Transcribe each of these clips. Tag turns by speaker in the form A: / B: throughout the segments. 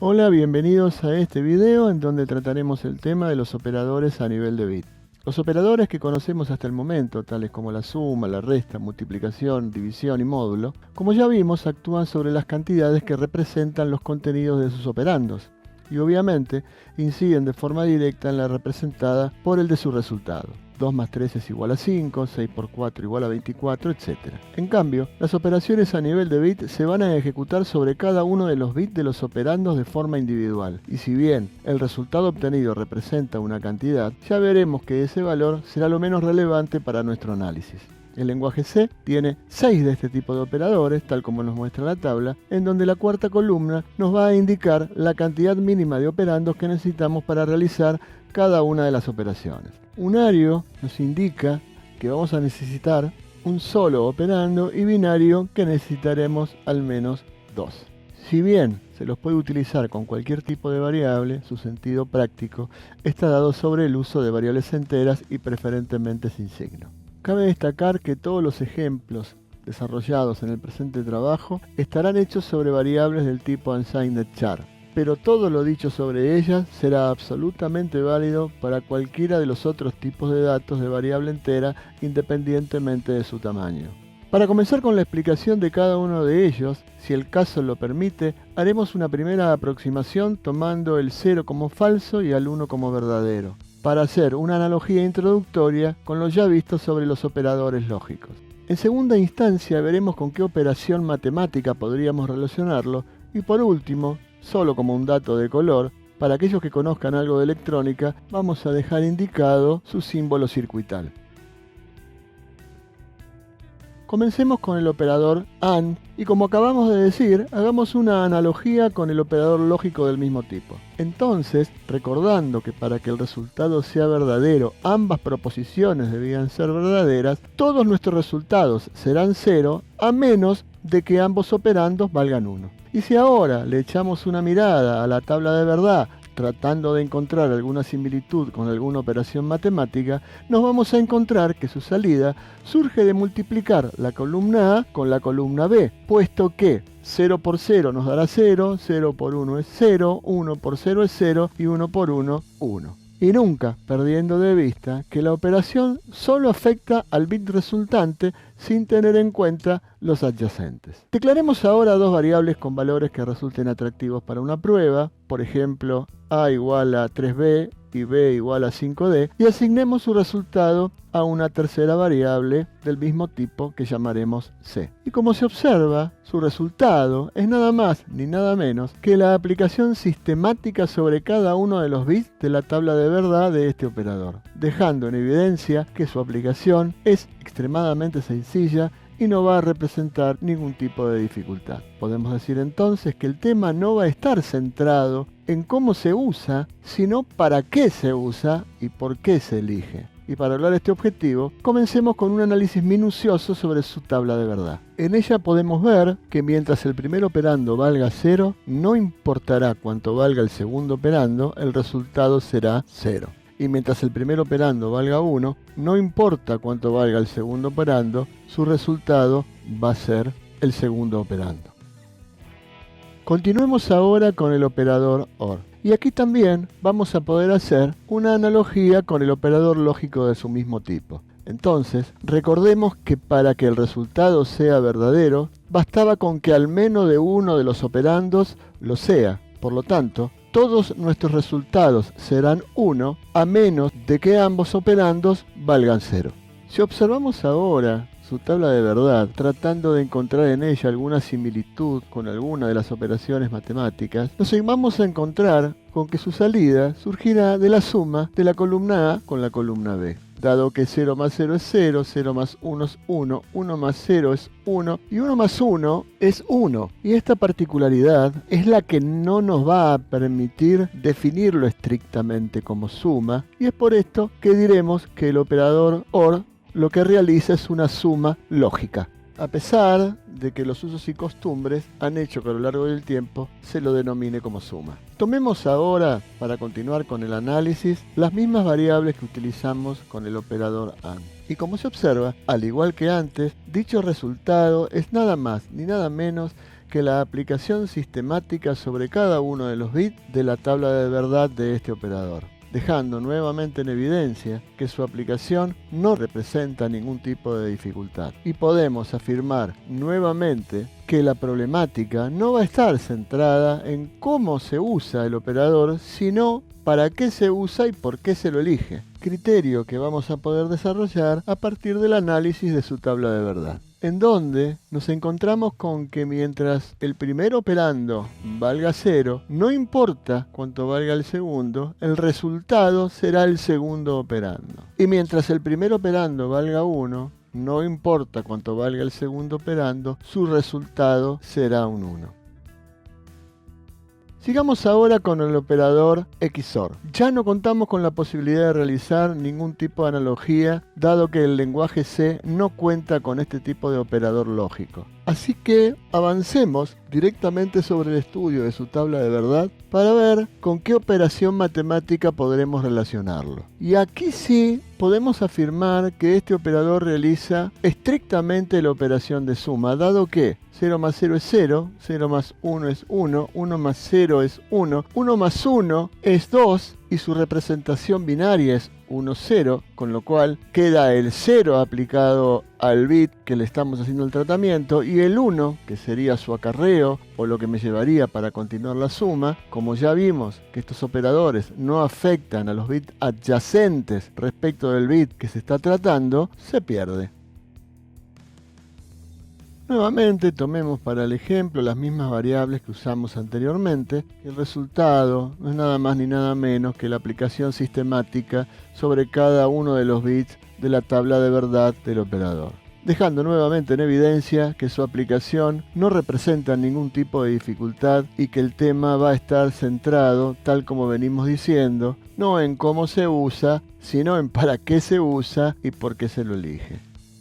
A: Hola, bienvenidos a este video en donde trataremos el tema de los operadores a nivel de bit. Los operadores que conocemos hasta el momento, tales como la suma, la resta, multiplicación, división y módulo, como ya vimos, actúan sobre las cantidades que representan los contenidos de sus operandos y obviamente inciden de forma directa en la representada por el de su resultado. 2 más 3 es igual a 5, 6 por 4 igual a 24, etc. En cambio, las operaciones a nivel de bit se van a ejecutar sobre cada uno de los bits de los operandos de forma individual. Y si bien el resultado obtenido representa una cantidad, ya veremos que ese valor será lo menos relevante para nuestro análisis. El lenguaje C tiene 6 de este tipo de operadores, tal como nos muestra la tabla, en donde la cuarta columna nos va a indicar la cantidad mínima de operandos que necesitamos para realizar cada una de las operaciones. Unario nos indica que vamos a necesitar un solo operando y binario que necesitaremos al menos 2. Si bien se los puede utilizar con cualquier tipo de variable, su sentido práctico está dado sobre el uso de variables enteras y preferentemente sin signo. Cabe destacar que todos los ejemplos desarrollados en el presente trabajo estarán hechos sobre variables del tipo unsigned char, pero todo lo dicho sobre ellas será absolutamente válido para cualquiera de los otros tipos de datos de variable entera independientemente de su tamaño. Para comenzar con la explicación de cada uno de ellos, si el caso lo permite, haremos una primera aproximación tomando el 0 como falso y al 1 como verdadero, para hacer una analogía introductoria con lo ya visto sobre los operadores lógicos. En segunda instancia veremos con qué operación matemática podríamos relacionarlo y por último, solo como un dato de color, para aquellos que conozcan algo de electrónica, vamos a dejar indicado su símbolo circuital. Comencemos con el operador AND y como acabamos de decir, hagamos una analogía con el operador lógico del mismo tipo. Entonces, recordando que para que el resultado sea verdadero, ambas proposiciones debían ser verdaderas, todos nuestros resultados serán 0 a menos de que ambos operandos valgan 1. Y si ahora le echamos una mirada a la tabla de verdad, tratando de encontrar alguna similitud con alguna operación matemática, nos vamos a encontrar que su salida surge de multiplicar la columna A con la columna B, puesto que 0 por 0 nos dará 0, 0 por 1 es 0, 1 por 0 es 0 y 1 por 1, 1. Y nunca perdiendo de vista que la operación solo afecta al bit resultante sin tener en cuenta los adyacentes. Declaremos ahora dos variables con valores que resulten atractivos para una prueba, por ejemplo a igual a 3b y b igual a 5d, y asignemos su resultado a una tercera variable del mismo tipo que llamaremos c. Y como se observa, su resultado es nada más ni nada menos que la aplicación sistemática sobre cada uno de los bits de la tabla de verdad de este operador, dejando en evidencia que su aplicación es extremadamente sencilla y no va a representar ningún tipo de dificultad. Podemos decir entonces que el tema no va a estar centrado en cómo se usa, sino para qué se usa y por qué se elige. Y para lograr este objetivo, comencemos con un análisis minucioso sobre su tabla de verdad. En ella podemos ver que mientras el primer operando valga 0, no importará cuánto valga el segundo operando, el resultado será 0. Y mientras el primer operando valga 1, no importa cuánto valga el segundo operando, su resultado va a ser el segundo operando. Continuemos ahora con el operador OR. Y aquí también vamos a poder hacer una analogía con el operador lógico de su mismo tipo. Entonces, recordemos que para que el resultado sea verdadero, bastaba con que al menos de uno de los operandos lo sea. Por lo tanto, todos nuestros resultados serán 1 a menos de que ambos operandos valgan 0. Si observamos ahora su tabla de verdad, tratando de encontrar en ella alguna similitud con alguna de las operaciones matemáticas, nos vamos a encontrar con que su salida surgirá de la suma de la columna A con la columna B. Dado que 0 más 0 es 0, 0 más 1 es 1, 1 más 0 es 1 y 1 más 1 es 1. Y esta particularidad es la que no nos va a permitir definirlo estrictamente como suma, y es por esto que diremos que el operador OR lo que realiza es una suma lógica, a pesar de que los usos y costumbres han hecho que a lo largo del tiempo se lo denomine como suma. Tomemos ahora, para continuar con el análisis, las mismas variables que utilizamos con el operador AND. Y como se observa, al igual que antes, dicho resultado es nada más ni nada menos que la aplicación sistemática sobre cada uno de los bits de la tabla de verdad de este operador, dejando nuevamente en evidencia que su aplicación no representa ningún tipo de dificultad. Y podemos afirmar nuevamente que la problemática no va a estar centrada en cómo se usa el operador, sino para qué se usa y por qué se lo elige, criterio que vamos a poder desarrollar a partir del análisis de su tabla de verdad, en donde nos encontramos con que mientras el primer operando valga 0, no importa cuánto valga el segundo, el resultado será el segundo operando. Y mientras el primer operando valga 1, no importa cuánto valga el segundo operando, su resultado será un 1. Sigamos ahora con el operador XOR. Ya no contamos con la posibilidad de realizar ningún tipo de analogía, dado que el lenguaje C no cuenta con este tipo de operador lógico. Así que avancemos directamente sobre el estudio de su tabla de verdad para ver con qué operación matemática podremos relacionarlo. Y aquí sí podemos afirmar que este operador realiza estrictamente la operación de suma, dado que 0 más 0 es 0, 0 más 1 es 1, 1 más 0 es 1, 1 más 1 es 2 y su representación binaria es 1, 0, con lo cual queda el 0 aplicado al bit que le estamos haciendo el tratamiento y el 1, que sería su acarreo o lo que me llevaría para continuar la suma. Como ya vimos que estos operadores no afectan a los bits adyacentes respecto del bit que se está tratando, se pierde. Nuevamente tomemos para el ejemplo las mismas variables que usamos anteriormente. El resultado no es nada más ni nada menos que la aplicación sistemática sobre cada uno de los bits de la tabla de verdad del operador, dejando nuevamente en evidencia que su aplicación no representa ningún tipo de dificultad y que el tema va a estar centrado, tal como venimos diciendo, no en cómo se usa, sino en para qué se usa y por qué se lo elige.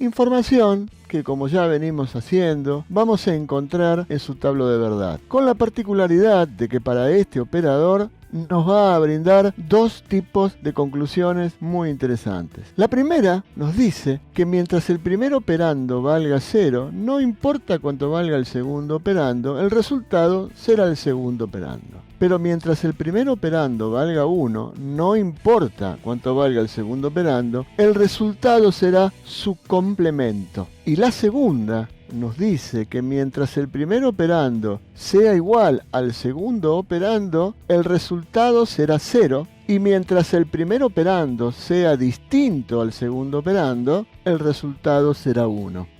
A: Información que, como ya venimos haciendo, vamos a encontrar en su tabla de verdad, con la particularidad de que para este operador nos va a brindar dos tipos de conclusiones muy interesantes. La primera nos dice que mientras el primer operando valga 0, no importa cuánto valga el segundo operando, el resultado será el segundo operando. Pero mientras el primer operando valga 1, no importa cuánto valga el segundo operando, el resultado será su complemento. Y la segunda nos dice que mientras el primer operando sea igual al segundo operando, el resultado será 0, y mientras el primer operando sea distinto al segundo operando, el resultado será 1.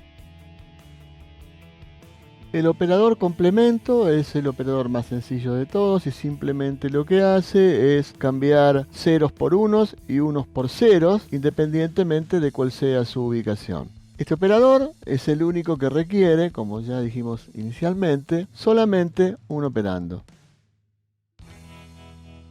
A: El operador complemento es el operador más sencillo de todos y simplemente lo que hace es cambiar ceros por unos y unos por ceros, independientemente de cuál sea su ubicación. Este operador es el único que requiere, como ya dijimos inicialmente, solamente un operando.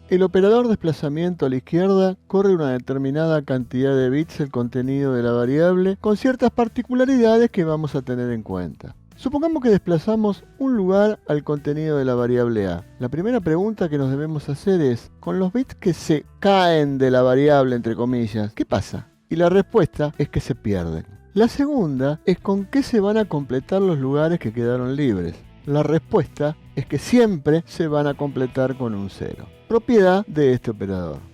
A: El operador desplazamiento a la izquierda corre una determinada cantidad de bits el contenido de la variable con ciertas particularidades que vamos a tener en cuenta. Supongamos que desplazamos un lugar al contenido de la variable a. La primera pregunta que nos debemos hacer es, con los bits que se caen de la variable, entre comillas, ¿qué pasa? Y la respuesta es que se pierden. La segunda es con qué se van a completar los lugares que quedaron libres. La respuesta es que siempre se van a completar con un 0, propiedad de este operador.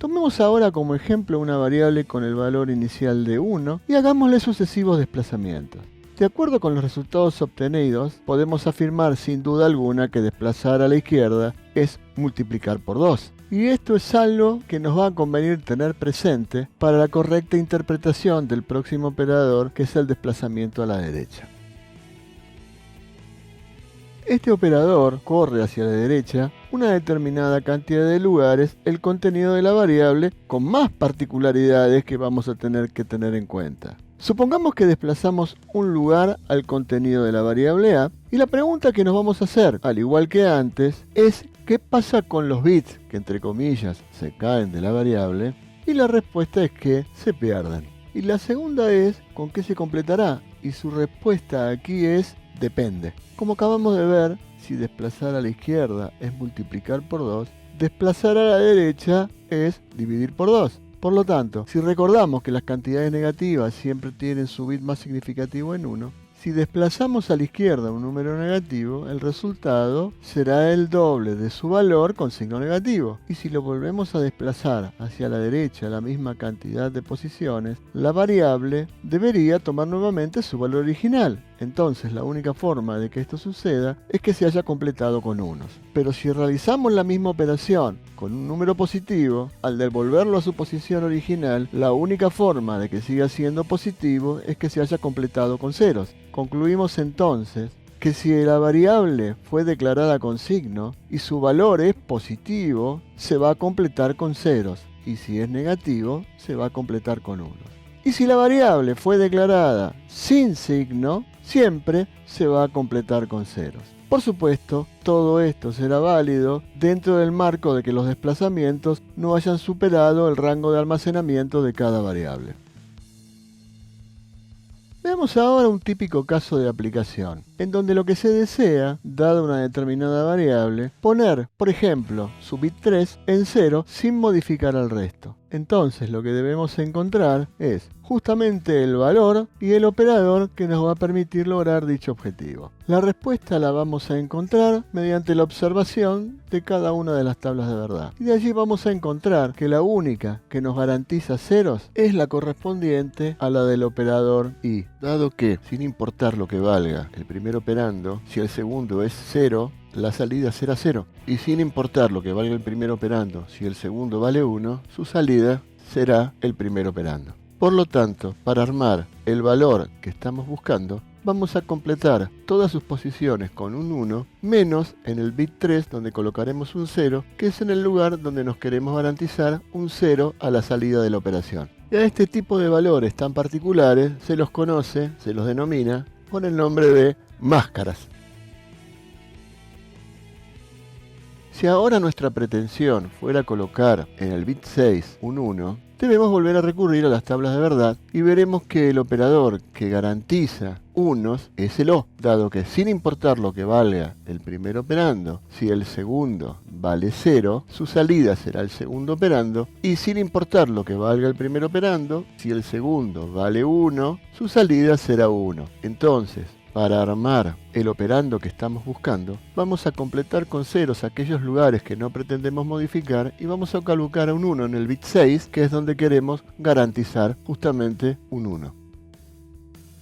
A: Tomemos ahora como ejemplo una variable con el valor inicial de 1 y hagámosle sucesivos desplazamientos. De acuerdo con los resultados obtenidos, podemos afirmar sin duda alguna que desplazar a la izquierda es multiplicar por 2. Y esto es algo que nos va a convenir tener presente para la correcta interpretación del próximo operador, que es el desplazamiento a la derecha. Este operador corre hacia la derecha una determinada cantidad de lugares el contenido de la variable con más particularidades que vamos a tener que tener en cuenta. Supongamos que desplazamos un lugar al contenido de la variable a y la pregunta que nos vamos a hacer, al igual que antes, es ¿qué pasa con los bits que entre comillas se caen de la variable? Y la respuesta es que se pierden. Y la segunda es ¿con qué se completará? Y su respuesta aquí es depende. Como acabamos de ver, si desplazar a la izquierda es multiplicar por 2, desplazar a la derecha es dividir por 2. Por lo tanto, si recordamos que las cantidades negativas siempre tienen su bit más significativo en 1, Si desplazamos a la izquierda un número negativo, el resultado será el doble de su valor con signo negativo. Y si lo volvemos a desplazar hacia la derecha la misma cantidad de posiciones, la variable debería tomar nuevamente su valor original. Entonces la única forma de que esto suceda es que se haya completado con unos. Pero si realizamos la misma operación con un número positivo, al devolverlo a su posición original, la única forma de que siga siendo positivo es que se haya completado con ceros. Concluimos entonces que si la variable fue declarada con signo y su valor es positivo, se va a completar con ceros, y si es negativo, se va a completar con unos. Y si la variable fue declarada sin signo, siempre se va a completar con ceros. Por supuesto, todo esto será válido dentro del marco de que los desplazamientos no hayan superado el rango de almacenamiento de cada variable. Veamos ahora un típico caso de aplicación, en donde lo que se desea, dada una determinada variable, poner, por ejemplo, su bit 3 en 0 sin modificar el resto. Entonces lo que debemos encontrar es justamente el valor y el operador que nos va a permitir lograr dicho objetivo. La respuesta la vamos a encontrar mediante la observación de cada una de las tablas de verdad. Y de allí vamos a encontrar que la única que nos garantiza ceros es la correspondiente a la del operador i. Dado que, sin importar lo que valga el primer operando, si el segundo es 0, la salida será 0. Y sin importar lo que valga el primer operando, si el segundo vale 1, su salida será el primer operando. Por lo tanto, para armar el valor que estamos buscando, vamos a completar todas sus posiciones con un 1, menos en el bit 3 donde colocaremos un 0, que es en el lugar donde nos queremos garantizar un 0 a la salida de la operación. Y a este tipo de valores tan particulares se los conoce, se los denomina con el nombre de máscaras. Si ahora nuestra pretensión fuera colocar en el bit 6 un 1, debemos volver a recurrir a las tablas de verdad y veremos que el operador que garantiza unos es el O, dado que sin importar lo que valga el primer operando, si el segundo vale 0, su salida será el segundo operando, y sin importar lo que valga el primer operando, si el segundo vale 1, su salida será 1. Entonces, para armar el operando que estamos buscando, vamos a completar con ceros aquellos lugares que no pretendemos modificar y vamos a colocar un 1 en el bit 6, que es donde queremos garantizar justamente un 1.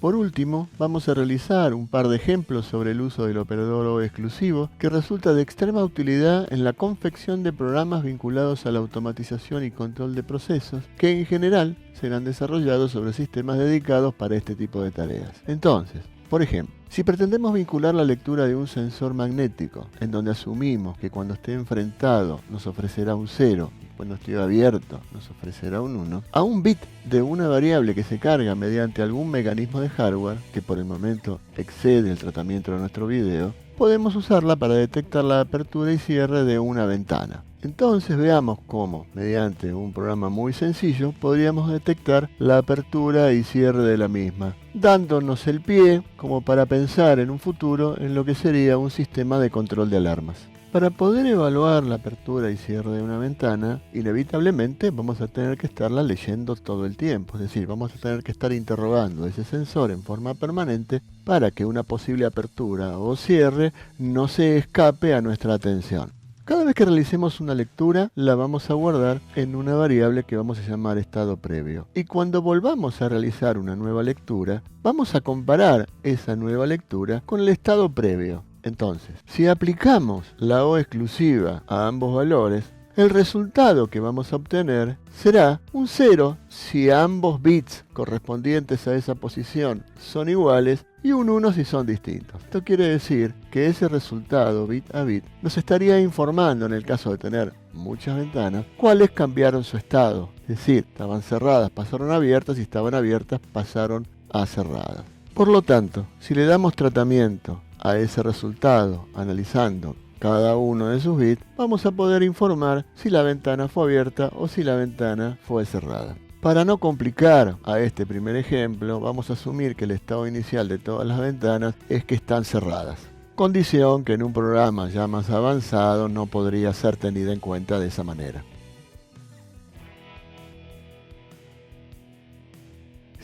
A: Por último, vamos a realizar un par de ejemplos sobre el uso del operador O exclusivo, que resulta de extrema utilidad en la confección de programas vinculados a la automatización y control de procesos, que en general serán desarrollados sobre sistemas dedicados para este tipo de tareas. Entonces, por ejemplo, si pretendemos vincular la lectura de un sensor magnético, en donde asumimos que cuando esté enfrentado nos ofrecerá un 0, y cuando esté abierto nos ofrecerá un 1, a un bit de una variable que se carga mediante algún mecanismo de hardware, que por el momento excede el tratamiento de nuestro video, podemos usarla para detectar la apertura y cierre de una ventana. Entonces veamos cómo, mediante un programa muy sencillo, podríamos detectar la apertura y cierre de la misma, dándonos el pie como para pensar en un futuro en lo que sería un sistema de control de alarmas. Para poder evaluar la apertura y cierre de una ventana, inevitablemente vamos a tener que estarla leyendo todo el tiempo, es decir, vamos a tener que estar interrogando ese sensor en forma permanente para que una posible apertura o cierre no se escape a nuestra atención. Cada vez que realicemos una lectura, la vamos a guardar en una variable que vamos a llamar estado previo. Y cuando volvamos a realizar una nueva lectura, vamos a comparar esa nueva lectura con el estado previo. Entonces, si aplicamos la O exclusiva a ambos valores, el resultado que vamos a obtener será un 0 si ambos bits correspondientes a esa posición son iguales y un 1 si son distintos. Esto quiere decir que ese resultado bit a bit nos estaría informando, en el caso de tener muchas ventanas, cuáles cambiaron su estado. Es decir, estaban cerradas, pasaron a abiertas, y estaban abiertas, pasaron a cerradas. Por lo tanto, si le damos tratamiento a ese resultado analizando cada uno de sus bits, vamos a poder informar si la ventana fue abierta o si la ventana fue cerrada. Para no complicar a este primer ejemplo, vamos a asumir que el estado inicial de todas las ventanas es que están cerradas, condición que en un programa ya más avanzado no podría ser tenida en cuenta de esa manera.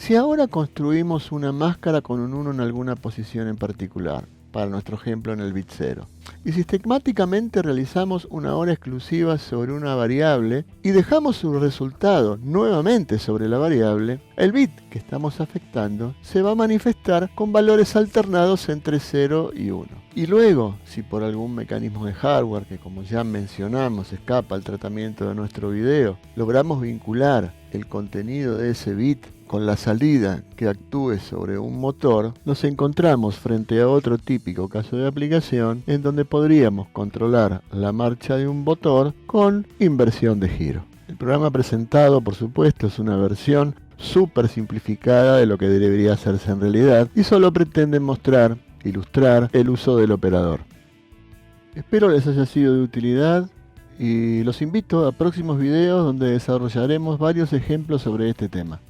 A: Si ahora construimos una máscara con un 1 en alguna posición en particular, para nuestro ejemplo en el bit 0, y sistemáticamente realizamos una hora exclusiva sobre una variable y dejamos su resultado nuevamente sobre la variable, el bit que estamos afectando se va a manifestar con valores alternados entre 0 y 1. Y luego, si por algún mecanismo de hardware que, como ya mencionamos, escapa al tratamiento de nuestro video, logramos vincular el contenido de ese bit con la salida que actúe sobre un motor, nos encontramos frente a otro típico caso de aplicación en donde podríamos controlar la marcha de un motor con inversión de giro. El programa presentado, por supuesto, es una versión súper simplificada de lo que debería hacerse en realidad y solo pretende ilustrar el uso del operador. Espero les haya sido de utilidad y los invito a próximos videos donde desarrollaremos varios ejemplos sobre este tema.